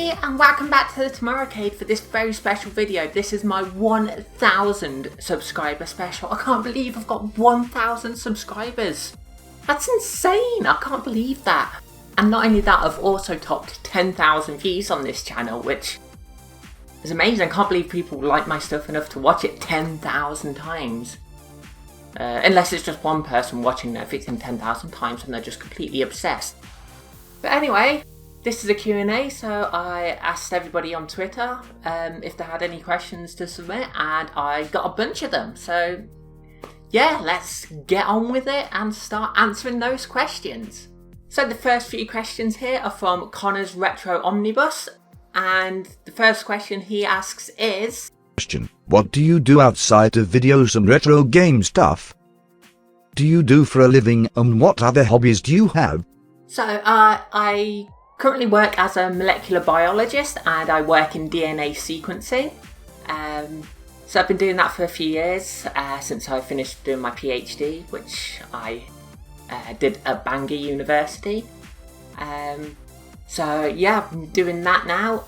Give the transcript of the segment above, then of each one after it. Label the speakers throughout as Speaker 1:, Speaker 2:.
Speaker 1: everybody, and welcome back to the Tamaracade for this very special video. This is my 1000 subscriber special. I can't believe I've got 1000 subscribers. That's insane, I can't believe that. And not only that, I've also topped 10,000 views on this channel, which is amazing. I can't believe people like my stuff enough to watch it 10,000 times. Unless it's just one person watching everything 10,000 times and they're just completely obsessed. But anyway, this is a Q&A, so I asked everybody on Twitter if they had any questions to submit, and I got a bunch of them. So yeah, let's get on with it and start answering those questions. So the first few questions here are from Connor's Retro Omnibus, and the first question he asks is...
Speaker 2: Question: what do you do outside of videos and retro game stuff? Do you do for a living, and what other hobbies do you have?
Speaker 1: So I currently work as a molecular biologist, and I work in DNA sequencing. So I've been doing that for a few years, since I finished doing my PhD, which I did at Bangor University. So yeah, I'm doing that now.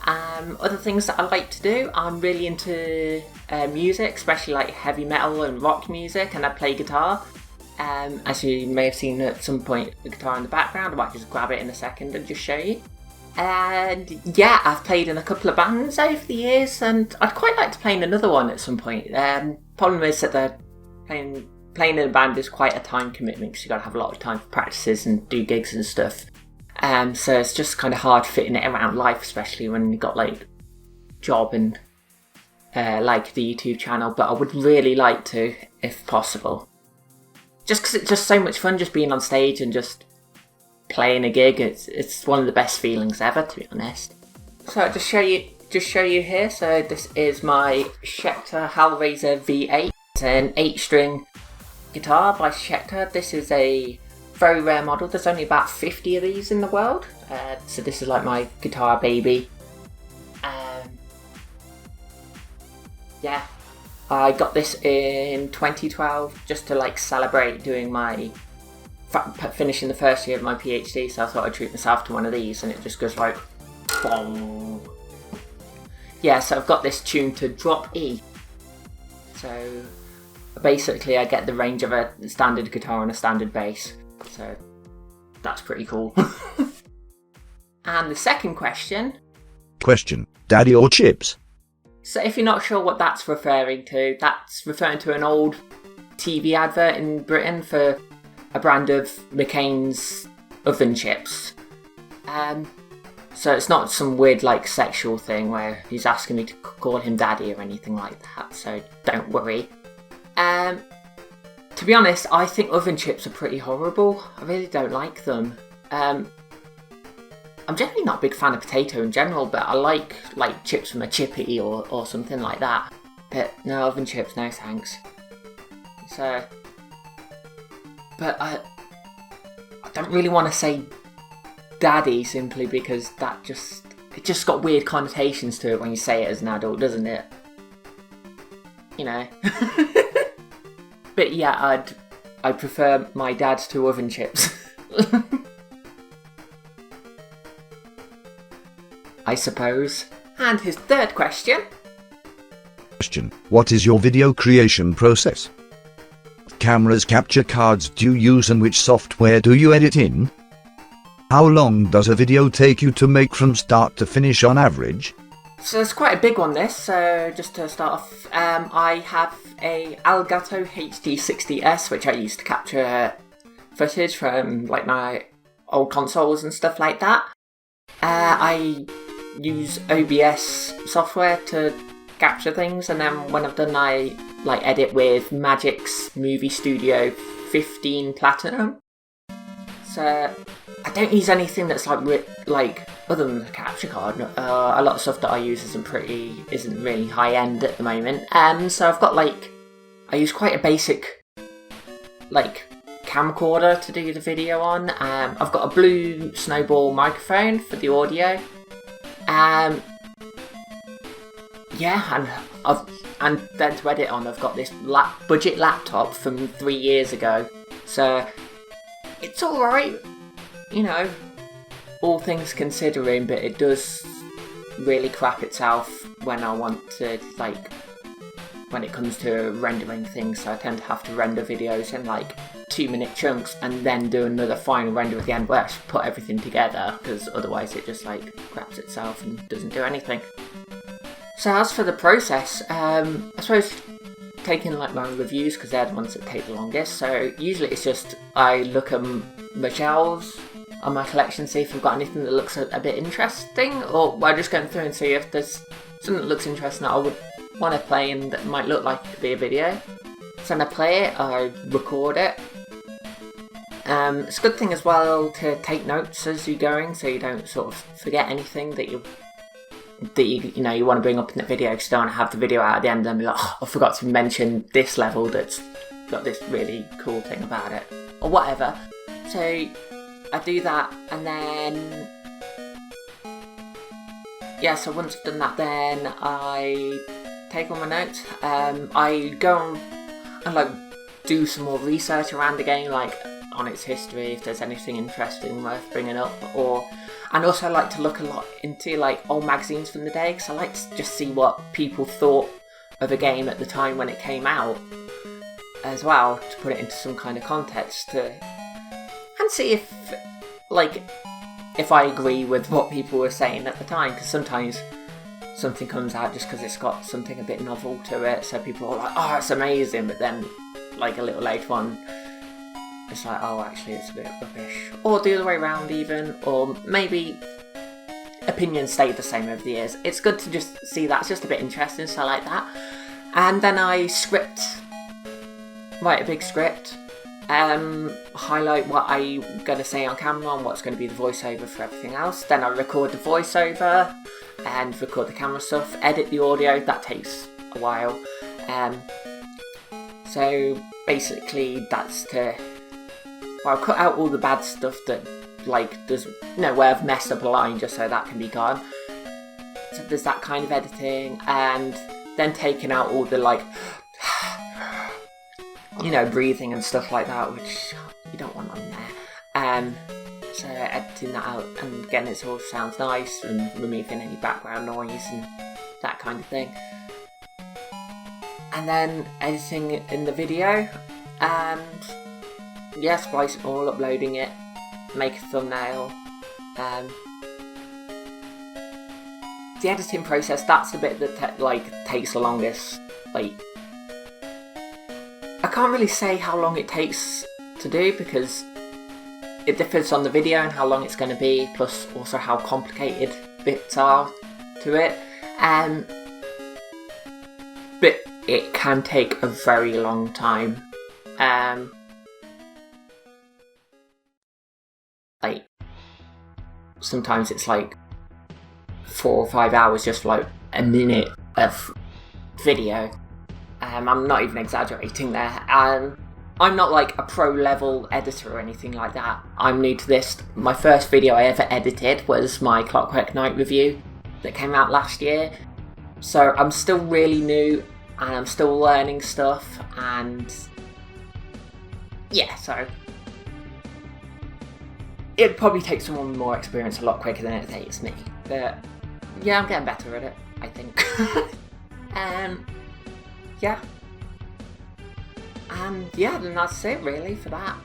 Speaker 1: Other things that I like to do, I'm really into music, especially like heavy metal and rock music, and I play guitar. As you may have seen at some point, the guitar in the background. I might just grab it in a second and just show you. And yeah, I've played in a couple of bands over the years, and I'd quite like to play in another one at some point. Problem is that playing in a band is quite a time commitment, because you've got to have a lot of time for practices and do gigs and stuff. So it's just kind of hard fitting it around life, especially when you've got like job and like the YouTube channel. But I would really like to, if possible. Just because it's just so much fun just being on stage and just playing a gig. It's one of the best feelings ever, to be honest. So I'll just show you here. So this is my Schecter Hellraiser V8. It's an 8-string guitar by Schecter. This is a very rare model. There's only about 50 of these in the world. So this is like my guitar baby. Yeah. I got this in 2012 just to like celebrate doing my finishing the first year of my PhD, so I thought I'd treat myself to one of these, and it just goes like boom. Yeah, so I've got this tuned to drop E. So basically I get the range of a standard guitar and a standard bass. So that's pretty cool. And the second question.
Speaker 2: Question: Daddy or chips?
Speaker 1: So if you're not sure what that's referring to, that's referring to an old TV advert in Britain for a brand of McCain's oven chips. So it's not some weird like sexual thing where he's asking me to call him daddy or anything like that, so don't worry. To be honest, I think oven chips are pretty horrible. I really don't like them. I'm generally not a big fan of potato in general, but I like chips from a chippy or something like that. But no, oven chips, no thanks. So, but I don't really want to say daddy, simply because it just got weird connotations to it when you say it as an adult, doesn't it? You know. But yeah, I'd prefer my dad to oven chips. I suppose. And his third question.
Speaker 2: Question: what is your video creation process? What cameras, capture cards do you use, and which software do you edit in? How long does a video take you to make from start to finish on average?
Speaker 1: So it's quite a big one, this. So just to start off, I have a Elgato HD60S, which I use to capture footage from like my old consoles and stuff like that. I use OBS software to capture things, and then when I've done, I like edit with Magic's Movie Studio 15 Platinum. So I don't use anything that's like other than the capture card. A lot of stuff that I use isn't really high end at the moment. So I've got I use quite a basic camcorder to do the video on. I've got a blue Snowball microphone for the audio. Yeah, and then to edit on, I've got this budget laptop from 3 years ago. So it's alright, you know, all things considering, but it does really crap itself when I want to, like, when it comes to rendering things, so I tend to have to render videos in like 2-minute chunks and then do another final render at the end where I put everything together, because otherwise it just like craps itself and doesn't do anything. So as for the process, I suppose taking like my reviews, because they're the ones that take the longest, so usually it's just I look at my shelves on my collection, see if I've got anything that looks a bit interesting, or I'm just going through and see if there's something that looks interesting that I would want to play and that might look like it could be a video. So when I play it, I record it. It's a good thing as well to take notes as you're going, so you don't sort of forget anything that you want to bring up in the video, because you don't want to have the video out at the end and be like, oh, I forgot to mention this level that's got this really cool thing about it, or whatever. So I do that, and then so once I've done that, then I take all my notes. I go on and like do some more research around the game, like on its history, if there's anything interesting worth bringing up, and also I like to look a lot into like old magazines from the day, because I like to just see what people thought of a game at the time when it came out as well, to put it into some kind of context, and see if I agree with what people were saying at the time, because sometimes something comes out just because it's got something a bit novel to it, so people are like, oh, it's amazing, but then like a little later on it's like, oh, actually it's a bit rubbish, or the other way around even, or maybe opinions stayed the same over the years. It's good to just see that, it's just a bit interesting, so I like that. And then I write a big script, highlight what I'm going to say on camera and what's going to be the voiceover for everything else. Then I record the voiceover and record the camera stuff, edit the audio, that takes a while. So basically that's I'll cut out all the bad stuff that, like, there's no way I've messed up a line, just so that can be gone. So there's that kind of editing, and then taking out all the, like, breathing and stuff like that, which you don't want on there. So editing that out and getting it so it sounds nice, and removing any background noise and that kind of thing. And then editing it in the video, and splicing it all, uploading it, make a thumbnail. The editing process, that's the bit that takes the longest. Like, I can't really say how long it takes to do, because it differs on the video and how long it's going to be, plus also how complicated bits are to it. But it can take a very long time. Like, sometimes it's like 4 or 5 hours just for like a minute of video. I'm not even exaggerating there. I'm not like a pro level editor or anything like that. I'm new to this. My first video I ever edited was my Clockwork Knight review that came out last year. So I'm still really new, and I'm still learning stuff, and so it'd probably take someone with more experience a lot quicker than it takes me. But I'm getting better at it, I think. And then that's it really for that.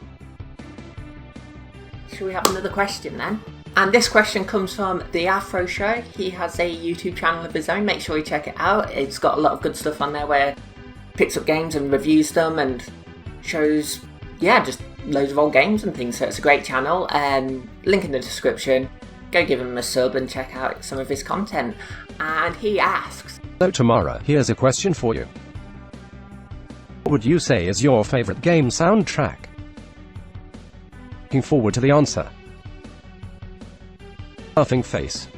Speaker 1: Shall we have another question then? And this question comes from the Affro Show. He has a YouTube channel of his own. Make sure you check it out. It's got a lot of good stuff on there where he picks up games and reviews them and shows, just loads of old games and things. So it's a great channel. Link in the description. Go give him a sub and check out some of his content. And he asks,
Speaker 3: "Hello Tamara, here's a question for you. What would you say is your favorite game soundtrack? Looking forward to the answer. Laughing face."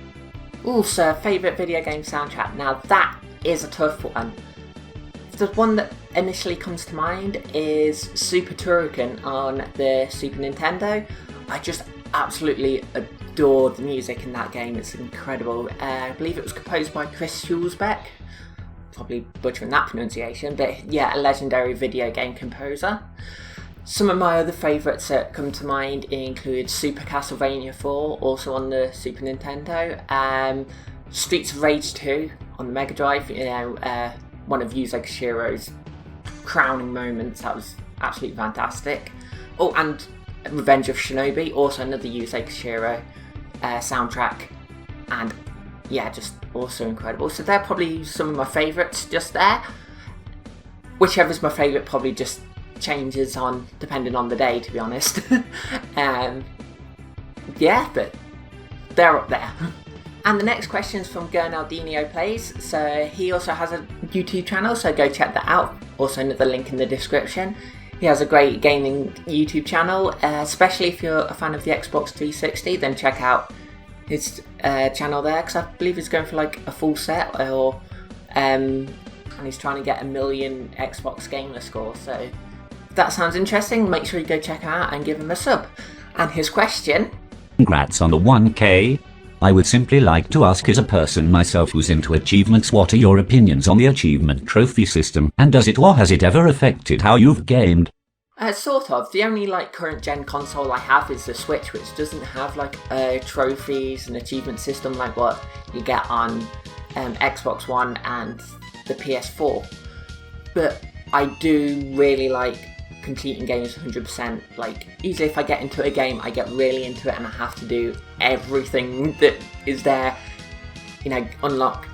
Speaker 1: Ooh, sir, favourite video game soundtrack. Now that is a tough one. The one that initially comes to mind is Super Turrican on the Super Nintendo. I just absolutely adore the music in that game. It's incredible. I believe it was composed by Chris Schulzbeck. Probably butchering that pronunciation, but a legendary video game composer. Some of my other favourites that come to mind include Super Castlevania 4, also on the Super Nintendo. Streets of Rage 2 on the Mega Drive, one of Yuzo Koshiro's crowning moments. That was absolutely fantastic. Oh, and Revenge of Shinobi, also another Yuzo Koshiro soundtrack, and yeah, just also incredible. So they're probably some of my favourites just there. Whichever's my favourite probably just changes on depending on the day, to be honest. Yeah, but they're up there. And the next question is from Gurnaldinho Plays. So he also has a YouTube channel, so go check that out. Also another link in the description. He has a great gaming YouTube channel, especially if you're a fan of the Xbox 360, then check out his channel there, because I believe he's going for like a full set, and he's trying to get 1 million Xbox gamer score. So if that sounds interesting, make sure you go check out and give him a sub. And his question:
Speaker 4: Congrats on the 1K. I would simply like to ask, as a person myself who's into achievements, what are your opinions on the achievement trophy system, and does it or has it ever affected how you've gamed?
Speaker 1: Sort of. The only like current gen console I have is the Switch, which doesn't have like trophies and achievement system like what you get on Xbox One and the PS4. But I do really like completing games 100%. Like, usually if I get into a game, I get really into it and I have to do everything that is there, unlock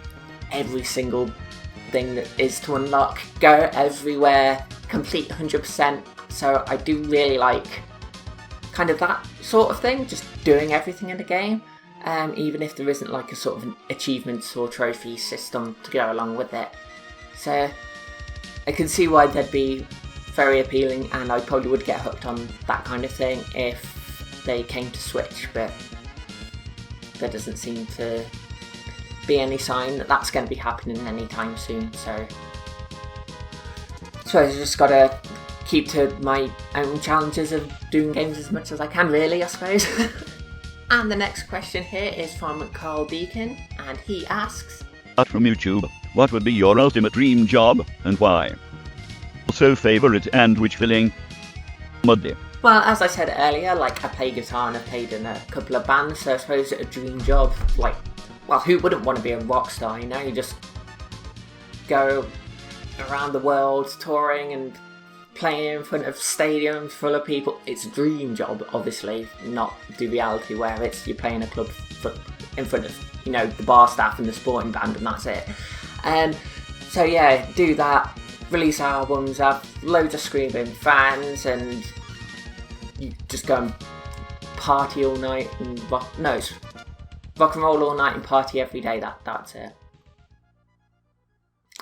Speaker 1: every single thing that is to unlock, go everywhere, complete 100%. So I do really like kind of that sort of thing, just doing everything in the game, even if there isn't like a sort of an achievements or trophy system to go along with it. So I can see why they'd be very appealing, and I probably would get hooked on that kind of thing if they came to Switch, but there doesn't seem to be any sign that that's going to be happening anytime soon. So I just gotta keep to my own challenges of doing games as much as I can, really, I suppose. And the next question here is from Carl Deacon, and he asks,
Speaker 5: from YouTube, what would be your ultimate dream job and why? Also favourite and which filling? Muddy.
Speaker 1: Well, as I said earlier, like, I play guitar and I've played in a couple of bands, so I suppose a dream job, like, well, who wouldn't want to be a rock star, you just go around the world touring and playing in front of stadiums full of people. It's a dream job, obviously, not the reality where it's you're playing a club in front of, the bar staff and the sporting band and that's it. So yeah, do that, release albums, have loads of screaming fans, and you just go and party all night and rock and roll all night and party every day. That's it.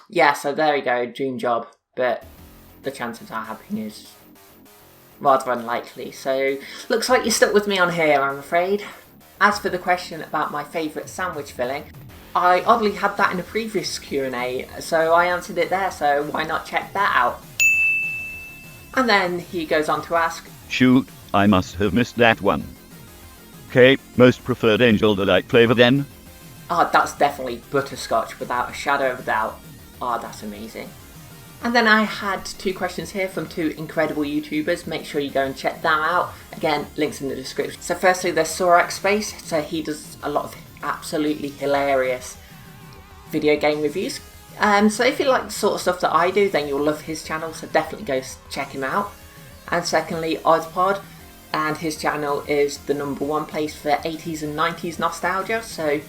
Speaker 1: Yeah, so there you go, dream job, but the chances of that happening is rather unlikely. So looks like you're stuck with me on here, I'm afraid. As for the question about my favourite sandwich filling, I oddly had that in a previous Q&A, so I answered it there, so why not check that out? And then he goes on to ask,
Speaker 5: shoot, I must have missed that one. Okay, most preferred angel delight flavour then?
Speaker 1: That's definitely butterscotch, without a shadow of a doubt. That's amazing. And then I had 2 questions here from 2 incredible YouTubers. Make sure you go and check them out. Again, links in the description. So firstly, there's Sorax Space. So he does a lot of absolutely hilarious video game reviews. So if you like the sort of stuff that I do, then you'll love his channel. So definitely go check him out. And secondly, Ozpod. And his channel is the #1 place for 80s and 90s nostalgia. So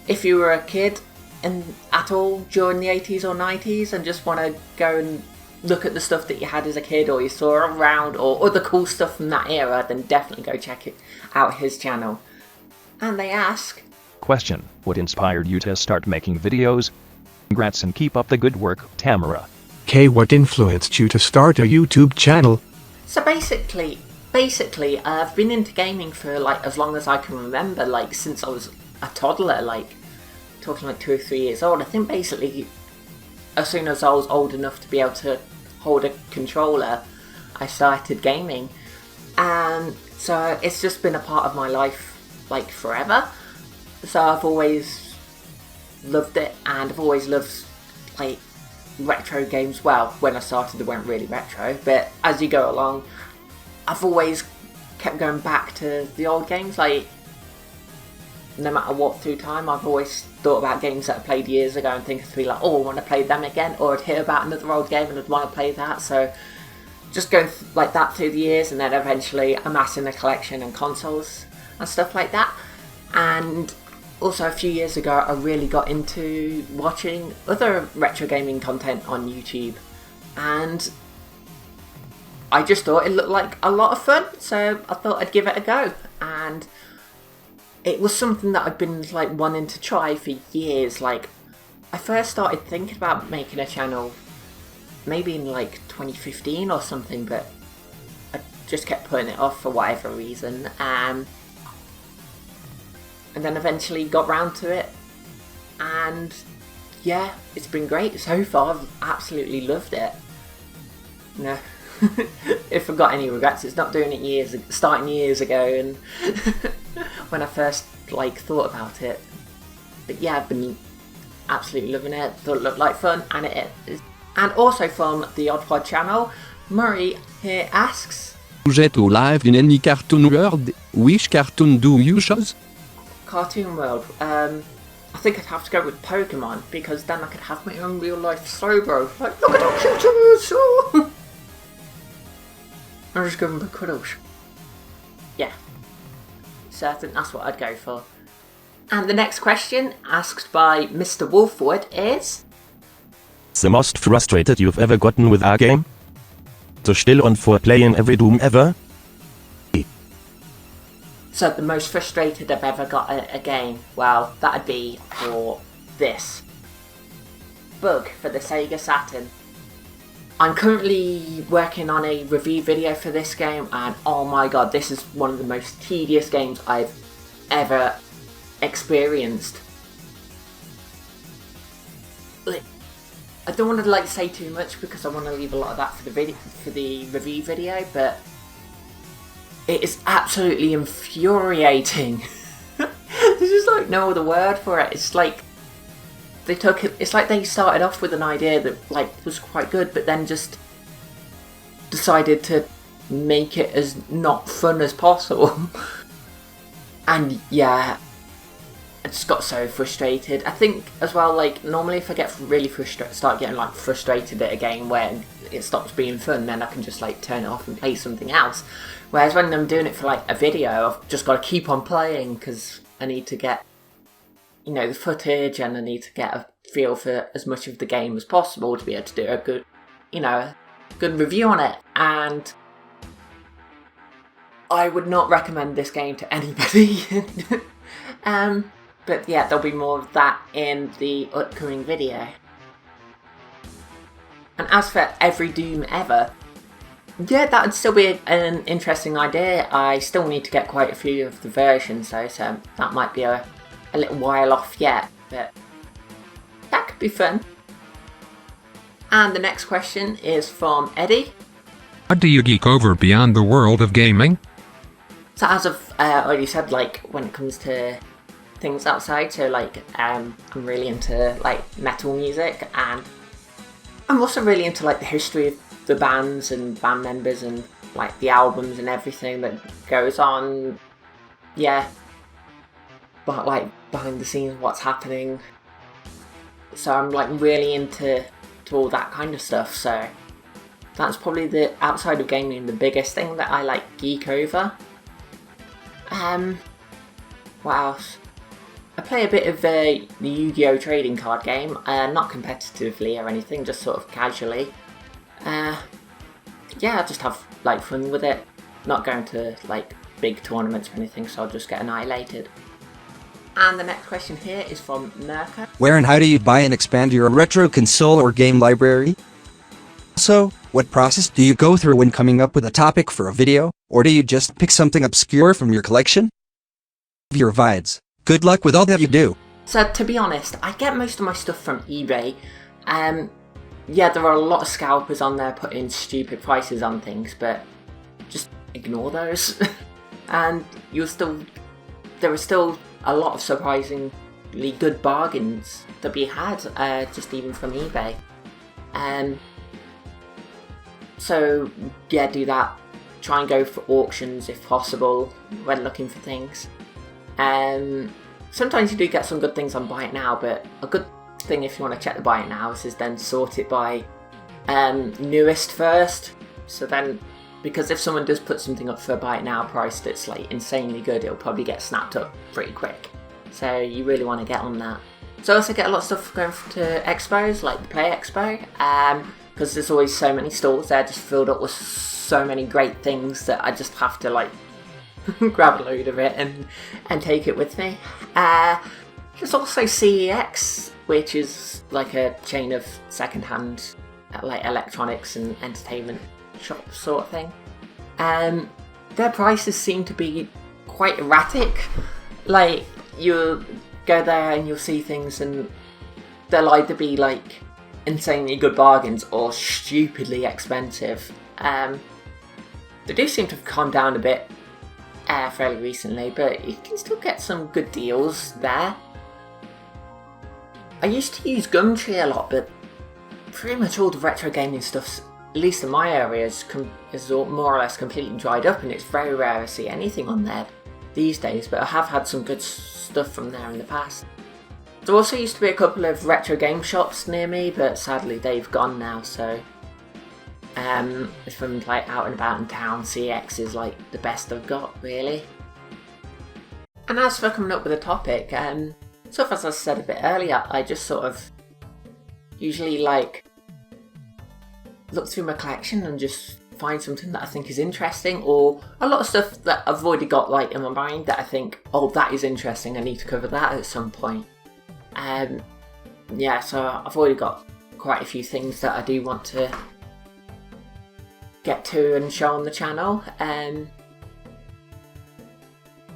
Speaker 1: if you were a kid and at all during the 80s or 90s and just want to go and look at the stuff that you had as a kid or you saw around or other cool stuff from that era, then definitely go check out his channel. And they ask,
Speaker 6: question, what inspired you to start making videos? Congrats and keep up the good work, Tamara.
Speaker 7: K, what influenced you to start a YouTube channel?
Speaker 1: So basically, I've been into gaming for like as long as I can remember, like since I was a toddler, like talking like 2 or 3 years old. I think basically as soon as I was old enough to be able to hold a controller, I started gaming, and so it's just been a part of my life like forever. So I've always loved it, and I've always loved like retro games. Well, when I started they weren't really retro, but as you go along I've always kept going back to the old games. Like no matter what through time, I've always thought about games that I played years ago and think to be like, oh, I want to play them again, or I'd hear about another old game and I'd want to play that. So just going like that through the years, and then eventually amassing a collection and consoles and stuff like that. And also a few years ago, I really got into watching other retro gaming content on YouTube, and I just thought it looked like a lot of fun, so I thought I'd give it a go. And it was something that I've been like wanting to try for years. Like, I first started thinking about making a channel maybe in like 2015 or something, but I just kept putting it off for whatever reason. And then eventually got round to it, and yeah, it's been great so far. I've absolutely loved it. No, if I've got any regrets, it's not doing it starting years ago, and when I first like thought about it. But yeah, I've been absolutely loving it. Thought it looked like fun, and it is. And also from the Oddpod channel, Murray here asks,
Speaker 8: Vous êtes au live in any cartoon world? Which cartoon do you choose?
Speaker 1: Cartoon world. I think I'd have to go with Pokemon, because then I could have my own real life Slowbro. Like, look at that cute. I'm just going with cuddles. Yeah. So I think that's what I'd go for. And the next question, asked by Mr. Wolfwood, is...
Speaker 9: The most frustrated you've ever gotten with a game? The still on for playing every Doom ever?
Speaker 1: So the most frustrated I've ever got a game, well, that'd be for this. Bug for the Sega Saturn. I'm currently working on a review video for this game, and oh my god, this is one of the most tedious games I've ever experienced. I don't want to like say too much because I want to leave a lot of that for the review video, but it is absolutely infuriating. There's just like no other word for it. It's like it's like they started off with an idea that like was quite good, but then just decided to make it as not fun as possible. And yeah, I just got so frustrated. I think as well, like normally if I get really start getting like frustrated at a game where it stops being fun, then I can just like turn it off and play something else. Whereas when I'm doing it for like a video, I've just got to keep on playing because I need to get, you know, the footage, and I need to get a feel for as much of the game as possible to be able to do a good, you know, good review on it. And I would not recommend this game to anybody. But yeah, there'll be more of that in the upcoming video. And as for every Doom ever, yeah, that would still be an interesting idea. I still need to get quite a few of the versions though, so that might be a little while off yet, but that could be fun. And the next question is from Eddie.
Speaker 10: How do you geek over beyond the world of gaming?
Speaker 1: So as I've already said, like when it comes to things outside, so like I'm really into like metal music, and I'm also really into like the history of the bands and band members and like the albums and everything that goes on. Yeah, but like behind the scenes, what's happening. So I'm like really into all that kind of stuff. So that's probably the outside of gaming the biggest thing that I like geek over. What else? I play a bit of the Yu-Gi-Oh! Trading card game, not competitively or anything, just sort of casually. Yeah, I just have like fun with it. Not going to like big tournaments or anything, so I'll just get annihilated. And the next question here is from Nurka.
Speaker 8: Where and how do you buy and expand your retro console or game library? Also, what process do you go through when coming up with a topic for a video, or do you just pick something obscure from your collection? Your vids. Good luck with all that you do.
Speaker 1: So to be honest, I get most of my stuff from eBay. Yeah, there are a lot of scalpers on there putting stupid prices on things, but just ignore those. And there are still a lot of surprisingly good bargains to be had, just even from eBay. So yeah, do that. Try and go for auctions if possible when looking for things. sometimes you do get some good things on Buy It Now, but a good thing if you want to check the Buy It Nows is then sort it by newest first. So then, because if someone does put something up for a Buy It Now price that's like insanely good, it'll probably get snapped up pretty quick. So you really want to get on that. So I also get a lot of stuff going to expos, like the Play Expo, because there's always so many stalls there just filled up with so many great things that I just have to like grab a load of it and take it with me. There's also CEX, which is like a chain of second-hand like electronics and entertainment shop sort of thing. Their prices seem to be quite erratic. Like, you'll go there and you'll see things and they'll either be like insanely good bargains or stupidly expensive. They do seem to have calmed down a bit fairly recently, but you can still get some good deals there. I used to use Gumtree a lot, but pretty much all the retro gaming stuff, at least in my area, is more or less completely dried up, and it's very rare to see anything on there these days, but I have had some good stuff from there in the past. There also used to be a couple of retro game shops near me, but sadly they've gone now, so if I'm like out and about in town, CX is like the best I've got, really. And as for coming up with a topic, sort of as I said a bit earlier, I just sort of usually like look through my collection and just find something that I think is interesting, or a lot of stuff that I've already got like in my mind that I think, oh, that is interesting, I need to cover that at some point. Yeah, so I've already got quite a few things that I do want to get to and show on the channel.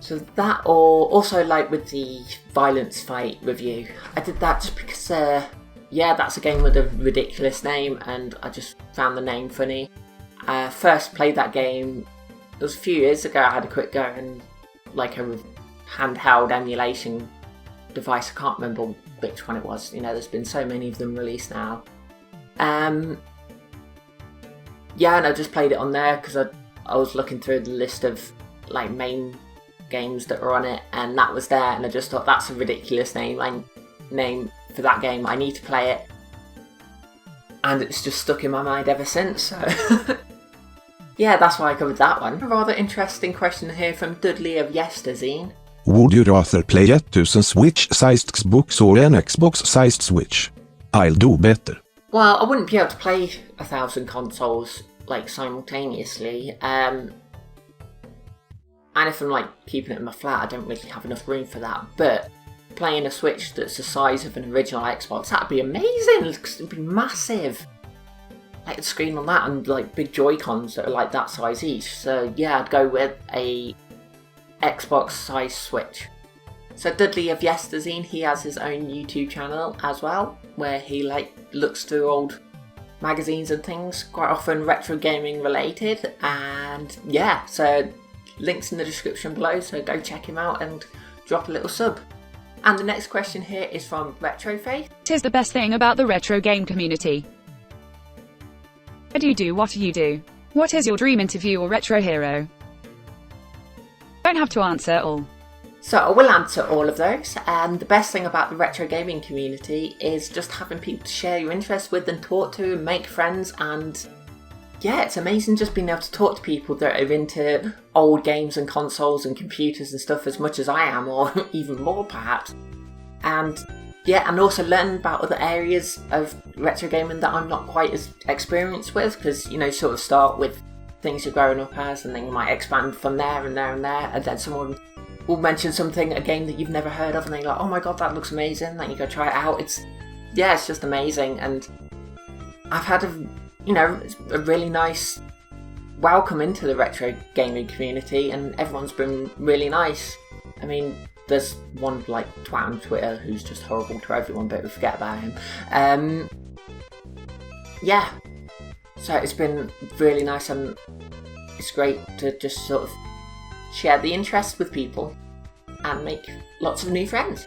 Speaker 1: So that, or also like with the Violence Fight review, I did that just because yeah, that's a game with a ridiculous name and I just found the name funny. First played that game, it was a few years ago. I had a quick go and like a handheld emulation device, I can't remember which one it was, you know, there's been so many of them released now. Yeah, and I just played it on there because I was looking through the list of like main games that were on it, and that was there, and I just thought that's a ridiculous name for that game, I need to play it, and it's just stuck in my mind ever since, so yeah, that's why I covered that one. A rather interesting question here from Dudley of Yesterzine.
Speaker 7: Would you rather play a 1000 Switch-sized Xbox or an Xbox-sized Switch? I'll do better.
Speaker 1: Well, I wouldn't be able to play 1,000 consoles like simultaneously, and if I'm like keeping it in my flat, I don't really have enough room for that. But playing a Switch that's the size of an original Xbox, that'd be amazing. It'd be massive. Like the screen on that and like big Joy-Cons that are like that size each. So yeah, I'd go with a Xbox-sized Switch. So Dudley of Yesterzine, he has his own YouTube channel as well, where he like looks through old magazines and things, quite often retro gaming related, and yeah, so links in the description below, so go check him out and drop a little sub. And the next question here is from Retro Faith.
Speaker 11: What is the best thing about the retro game community? What do you do? What do you do? What is your dream interview or retro hero? Don't have to answer all.
Speaker 1: So I will answer all of those, and the best thing about the retro gaming community is just having people to share your interests with and talk to and make friends, and yeah, it's amazing just being able to talk to people that are into old games and consoles and computers and stuff as much as I am, or even more perhaps. And yeah, and also learn about other areas of retro gaming that I'm not quite as experienced with, because, you know, sort of start with things you're growing up as, and then you might expand from there and there and there, and then someone will mention something, a game that you've never heard of, and then you're like, oh my god, that looks amazing, then you go try it out. It's just amazing, and I've had a really nice welcome into the retro gaming community, and everyone's been really nice. I mean, there's one like twat on Twitter who's just horrible to everyone, but we forget about him. Yeah, so it's been really nice, and it's great to just sort of share the interest with people and make lots of new friends.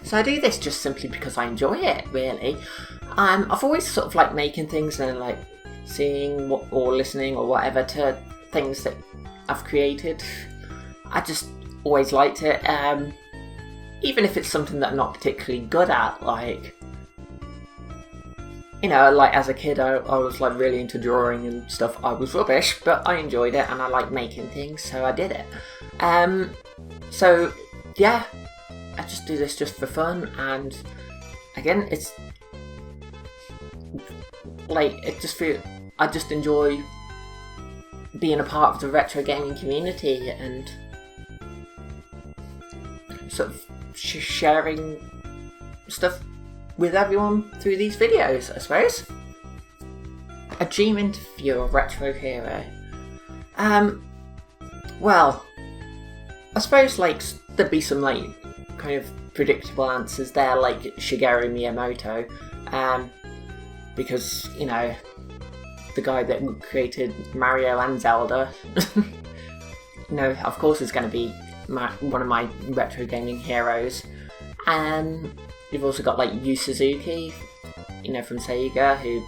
Speaker 1: So I do this just simply because I enjoy it, really. I've always sort of like making things and like seeing or listening or whatever to things that I've created. I just always liked it. even if it's something that I'm not particularly good at, like, you know, like as a kid I was like really into drawing and stuff. I was rubbish, but I enjoyed it and I like making things, so I did it. So yeah, I just do this just for fun, and again, it's like, I just enjoy being a part of the retro gaming community and sort of sharing stuff with everyone through these videos, I suppose. A dream interview of retro hero. Well, I suppose like there'd be some like kind of predictable answers there, like Shigeru Miyamoto, because, you know, the guy that created Mario and Zelda, you know, of course is going to be one of my retro gaming heroes. You've also got like Yu Suzuki, you know, from Sega, who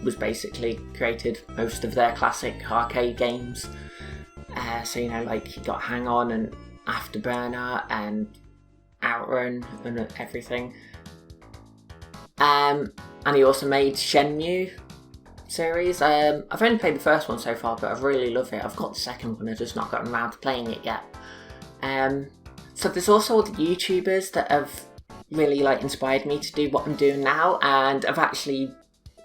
Speaker 1: was basically created most of their classic arcade games. So, you know, like you got Hang On and Afterburner and Outrun and everything. And he also made Shenmue series. I've only played the first one so far, but I really love it. I've got the second one, I've just not gotten around to playing it yet. So there's also all the YouTubers that have really like inspired me to do what I'm doing now, and I've actually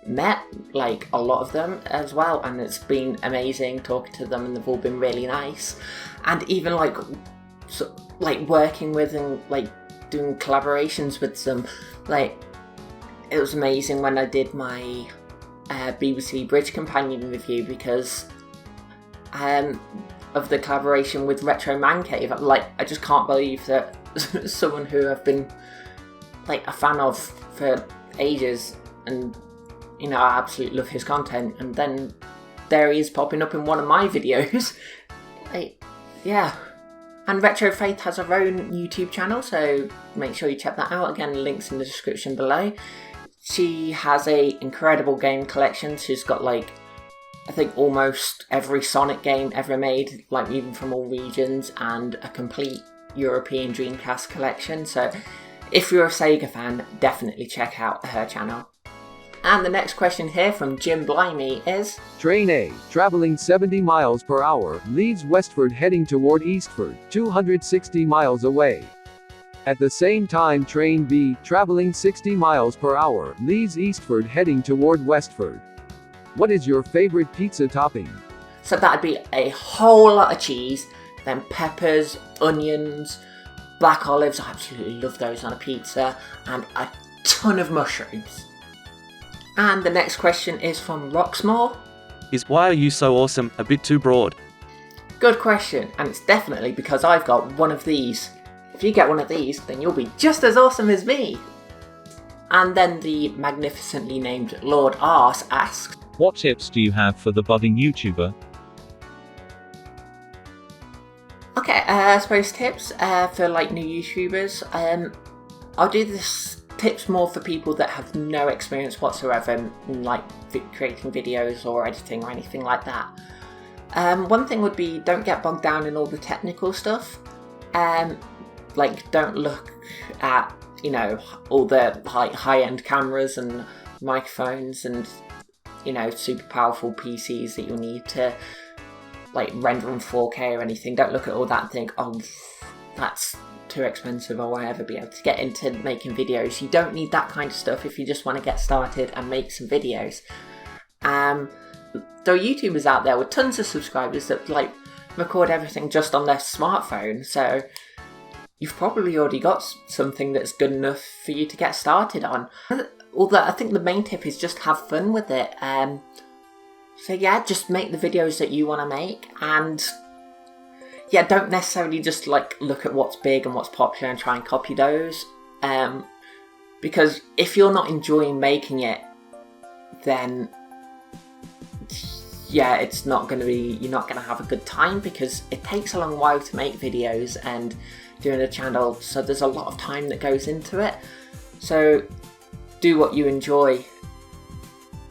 Speaker 1: met like a lot of them as well, and it's been amazing talking to them, and they've all been really nice. And even like working with and like doing collaborations with them, like it was amazing when I did my BBC Bridge Companion review, because of the collaboration with Retro Man Cave. Like, I just can't believe that someone who I've been like a fan of for ages, and you know, I absolutely love his content, and then there he is popping up in one of my videos. Like, yeah. And Retro Faith has her own YouTube channel, so make sure you check that out. Again, links in the description below. She has a incredible game collection. She's got like, I think almost every Sonic game ever made, like even from all regions, and a complete European Dreamcast collection. So if you're a Sega fan, definitely check out her channel. And the next question here from Jim Blimey is:
Speaker 12: Train A, traveling 70 miles per hour, leaves westward heading toward Eastford, 260 miles away. At the same time, Train B, traveling 60 miles per hour, leaves Eastford heading toward Westford. What is your favorite pizza topping?
Speaker 1: So that'd be a whole lot of cheese, then peppers, onions, black olives, I absolutely love those on a pizza, and a ton of mushrooms. And the next question is from Roxmore.
Speaker 13: Is "Why are you so awesome" a bit too broad?
Speaker 1: Good question, and it's definitely because I've got one of these. If you get one of these, then you'll be just as awesome as me. And then the magnificently named Lord Arse asks,
Speaker 14: what tips do you have for the budding YouTuber?
Speaker 1: Okay, I suppose tips for like new YouTubers. I'll do this tips more for people that have no experience whatsoever in like creating videos or editing or anything like that. One thing would be, don't get bogged down in all the technical stuff. Like, don't look at, you know, all the high-end cameras and microphones and, you know, super powerful PCs that you'll need to like render in 4K or anything. Don't look at all that and think, oh, that's too expensive, I won't ever be able to get into making videos. You don't need that kind of stuff if you just want to get started and make some videos. There are YouTubers out there with tons of subscribers that like record everything just on their smartphone, so you've probably already got something that's good enough for you to get started on. Although I think the main tip is just have fun with it. So yeah, just make the videos that you want to make, and yeah, don't necessarily just like look at what's big and what's popular and try and copy those. Because if you're not enjoying making it, then yeah, it's not going to be, you're not going to have a good time, because it takes a long while to make videos and doing a channel, so there's a lot of time that goes into it. So do what you enjoy.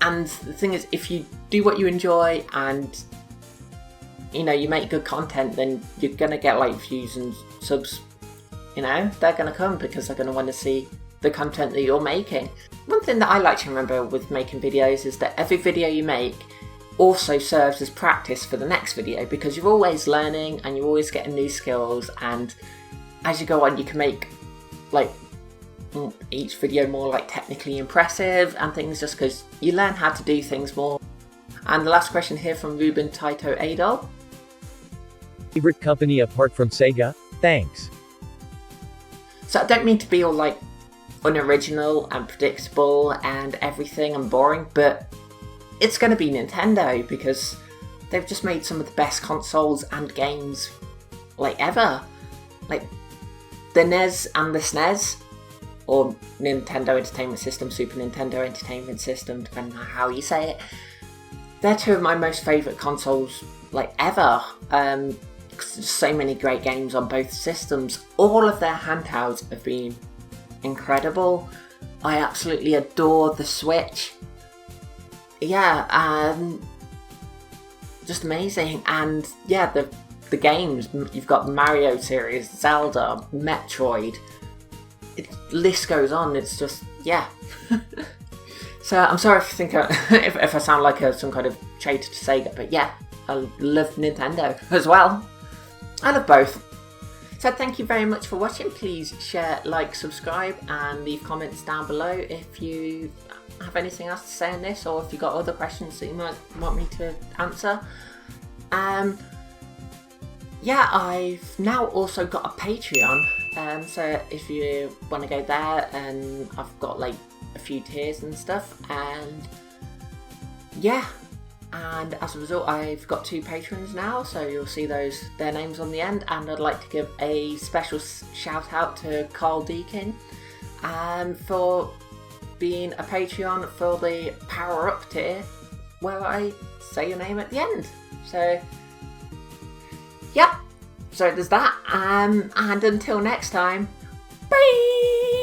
Speaker 1: And the thing is, if you do what you enjoy and, you know, you make good content, then you're going to get like views and subs You know, they're going to come because they're going to want to see the content that you're making. One thing that I like to remember with making videos is that every video you make also serves as practice for the next video, because you're always learning and you're always getting new skills, and as you go on you can make like each video more like technically impressive and things, just because you learn how to do things more. And the last question here from Ruben Taito Adol.
Speaker 15: Favorite company apart from Sega? Thanks.
Speaker 1: So I don't mean to be all like unoriginal and predictable and everything and boring, but it's going to be Nintendo, because they've just made some of the best consoles and games like ever. Like the NES and the SNES, or Nintendo Entertainment System, Super Nintendo Entertainment System, depending on how you say it. They're two of my most favourite consoles like ever. So many great games on both systems. All of their handhelds have been incredible. I absolutely adore the Switch. Yeah, just amazing. And yeah, the games, you've got the Mario series, Zelda, Metroid, the list goes on. It's just, yeah. So I'm sorry if you think if I sound like some kind of traitor to Sega, but yeah, I love Nintendo as well. I love both. So thank you very much for watching. Please share, like, subscribe, and leave comments down below if you have anything else to say on this, or if you've got other questions that you might want me to answer. Yeah, I've now also got a Patreon, so if you want to go there, and I've got like a few tiers and stuff, and yeah. And as a result, I've got 2 patrons now, so you'll see their names on the end. And I'd like to give a special shout out to Carl Deakin for being a Patreon for the Power Up tier, where I say your name at the end. So, yeah, so there's that. And until next time, bye!